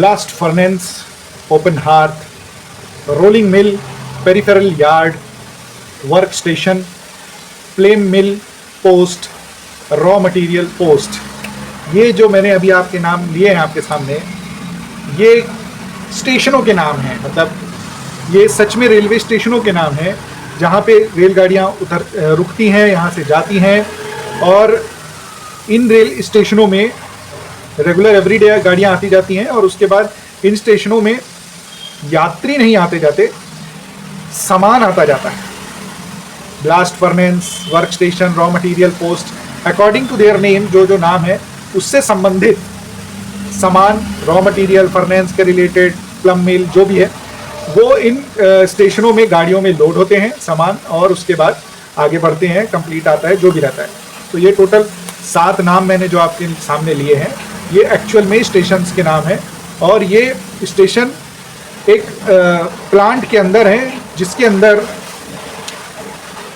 blast furnace, open hearth, rolling mill, peripheral yard, workstation, flame mill, post, raw material post. ये जो मैंने अभी आपके नाम लिए हैं आपके सामने, ये स्टेशनों के नाम हैं। मतलब ये सच में रेलवे स्टेशनों के नाम हैं जहाँ पे रेलगाड़ियाँ रुकती हैं, यहाँ से जाती हैं। और इन रेल स्टेशनों में रेगुलर एवरीडे गाड़ियाँ आती जाती हैं और उसके बाद इन स्टेशनों में यात्री नहीं आते जाते, सामान आता जाता है। Blast furnace, work station, raw material post, according to their name, जो नाम है उससे संबंधित सामान, रॉ मटेरियल, फर्नेस के रिलेटेड, प्लम मिल जो भी है, वो इन स्टेशनों में गाड़ियों में लोड होते हैं सामान और उसके बाद आगे बढ़ते हैं, कंप्लीट आता है जो भी रहता है। तो ये टोटल 7 नाम मैंने जो आपके सामने लिए हैं, ये एक्चुअल में स्टेशंस के नाम हैं। और ये स्टेशन एक प्लांट के अंदर है, जिसके अंदर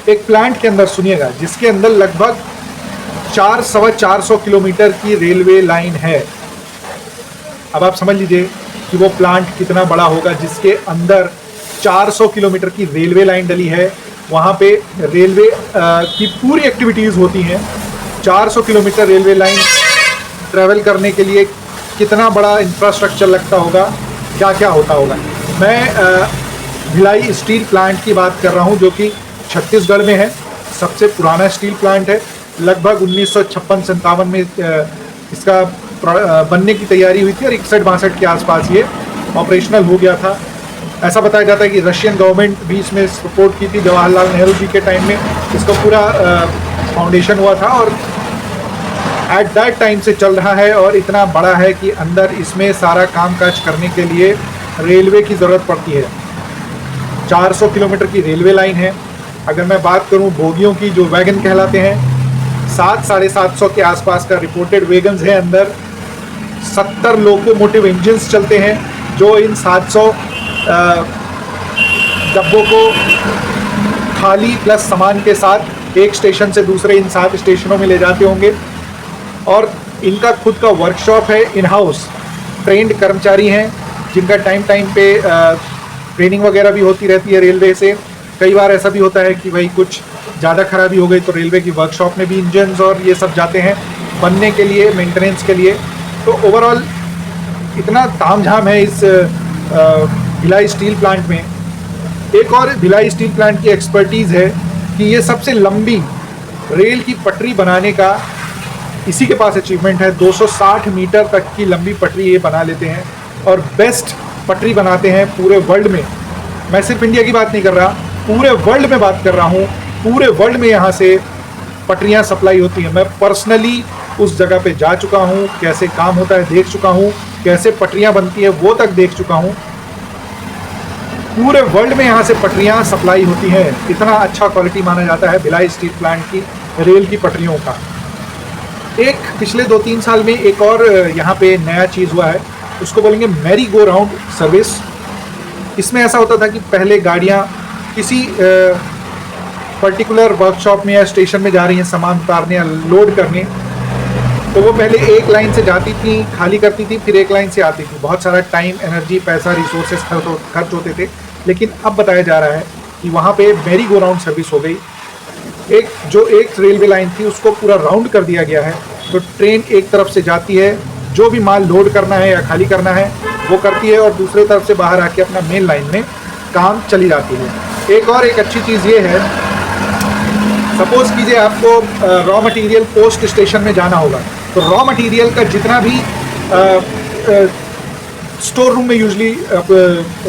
एक प्लांट के अंदर सुनिएगा, जिसके अंदर लगभग 400 किलोमीटर की रेलवे लाइन है। अब आप समझ लीजिए कि वो प्लांट कितना बड़ा होगा जिसके अंदर 400 किलोमीटर की रेलवे लाइन डली है। वहाँ पे रेलवे की पूरी एक्टिविटीज़ होती हैं। 400 किलोमीटर रेलवे लाइन ट्रैवल करने के लिए कितना बड़ा इंफ्रास्ट्रक्चर लगता होगा, क्या क्या होता होगा। मैं भिलाई स्टील प्लांट की बात कर रहा हूँ, जो कि छत्तीसगढ़ में है, सबसे पुराना स्टील प्लांट है। लगभग 1956-57 में इसका बनने की तैयारी हुई थी और 61-62 के आसपास ये ऑपरेशनल हो गया था। ऐसा बताया जाता है कि रशियन गवर्नमेंट भी इसमें सपोर्ट की थी, जवाहरलाल नेहरू जी के टाइम में इसका पूरा फाउंडेशन हुआ था और एट दैट टाइम से चल रहा है। और इतना बड़ा है कि अंदर इसमें सारा कामकाज करने के लिए रेलवे की ज़रूरत पड़ती है। 400 किलोमीटर की रेलवे लाइन है। अगर मैं बात करूं बोगियों की, जो वैगन कहलाते हैं, 700-750 के आसपास का रिपोर्टेड वैगन्स है अंदर। 70 लोकोमोटिव इंजन्स चलते हैं जो इन 700 डब्बों को खाली प्लस सामान के साथ एक स्टेशन से दूसरे इन 7 स्टेशनों में ले जाते होंगे। और इनका खुद का वर्कशॉप है, इन हाउस ट्रेंड कर्मचारी हैं जिनका टाइम पे ट्रेनिंग वगैरह भी होती रहती है रेलवे से। कई बार ऐसा भी होता है कि भाई कुछ ज़्यादा खराबी हो गई तो रेलवे की वर्कशॉप में भी इंजन्स और ये सब जाते हैं बनने के लिए, मेंटेनेंस के लिए। तो ओवरऑल इतना तामझाम है इस भिलाई स्टील प्लांट में। एक और भिलाई स्टील प्लांट की एक्सपर्टीज़ है कि ये सबसे लंबी रेल की पटरी बनाने का इसी के पास अचीवमेंट है। 260 मीटर तक की लंबी पटरी ये बना लेते हैं और बेस्ट पटरी बनाते हैं पूरे वर्ल्ड में। मैं सिर्फ इंडिया की बात नहीं कर रहा, पूरे वर्ल्ड में बात कर रहा हूँ। पूरे वर्ल्ड में यहाँ से पटरियाँ सप्लाई होती हैं। मैं पर्सनली उस जगह पे जा चुका हूँ, कैसे काम होता है देख चुका हूँ, कैसे पटरियाँ बनती है वो तक देख चुका हूँ। पूरे वर्ल्ड में यहाँ से पटरियाँ सप्लाई होती हैं। इतना अच्छा क्वालिटी माना जाता है भिलाई स्टील प्लांट की रेल की पटरियों का। एक पिछले 2-3 साल में एक और यहाँ पे नया चीज़ हुआ है, उसको बोलेंगे मैरी गो राउंड सर्विस। इसमें ऐसा होता था कि पहले गाड़ियाँ किसी पर्टिकुलर वर्कशॉप में या स्टेशन में जा रही हैं सामान उतारने या लोड करने, तो वो पहले एक लाइन से जाती थी, खाली करती थी, फिर एक लाइन से आती थी। बहुत सारा टाइम, एनर्जी, पैसा, रिसोर्सेज खर्च होते थे। लेकिन अब बताया जा रहा है कि वहाँ पे मैरी गो राउंड सर्विस हो गई। एक रेलवे लाइन थी उसको पूरा राउंड कर दिया गया है। तो ट्रेन एक तरफ से जाती है, जो भी माल लोड करना है या खाली करना है वो करती है, और दूसरी तरफ से बाहर आके अपना मेन लाइन में काम चली जाती है। एक अच्छी चीज़ ये है, सपोज कीजिए आपको रॉ मटेरियल पोस्ट स्टेशन में जाना होगा, तो रॉ मटेरियल का जितना भी स्टोर रूम में यूजली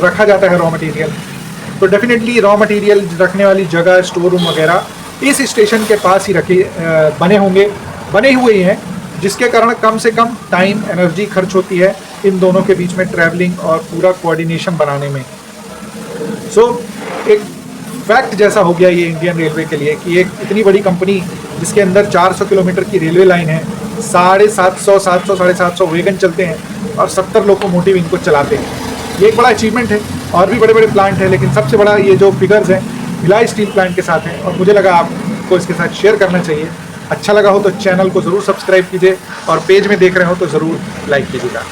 रखा जाता है रॉ मटेरियल, तो डेफिनेटली रॉ मटेरियल रखने वाली जगह, स्टोर रूम वगैरह इस स्टेशन के पास ही बने हुए हैं, जिसके कारण कम से कम टाइम, एनर्जी खर्च होती है इन दोनों के बीच में ट्रैवलिंग और पूरा कोऑर्डिनेशन बनाने में। एक फैक्ट जैसा हो गया ये इंडियन रेलवे के लिए कि एक इतनी बड़ी कंपनी जिसके अंदर 400 किलोमीटर की रेलवे लाइन है, 750 वैगन चलते हैं और 70 लोकोमोटिव इनको चलाते हैं। ये एक बड़ा अचीवमेंट है। और भी बड़े बड़े प्लांट हैं, लेकिन सबसे बड़ा ये जो फिगर्स हैं भिलाई स्टील प्लांट के साथ हैं, और मुझे लगा आपको इसके साथ शेयर करना चाहिए। अच्छा लगा हो तो चैनल को ज़रूर सब्सक्राइब कीजिए और पेज में देख रहे हो तो ज़रूर लाइक कीजिएगा।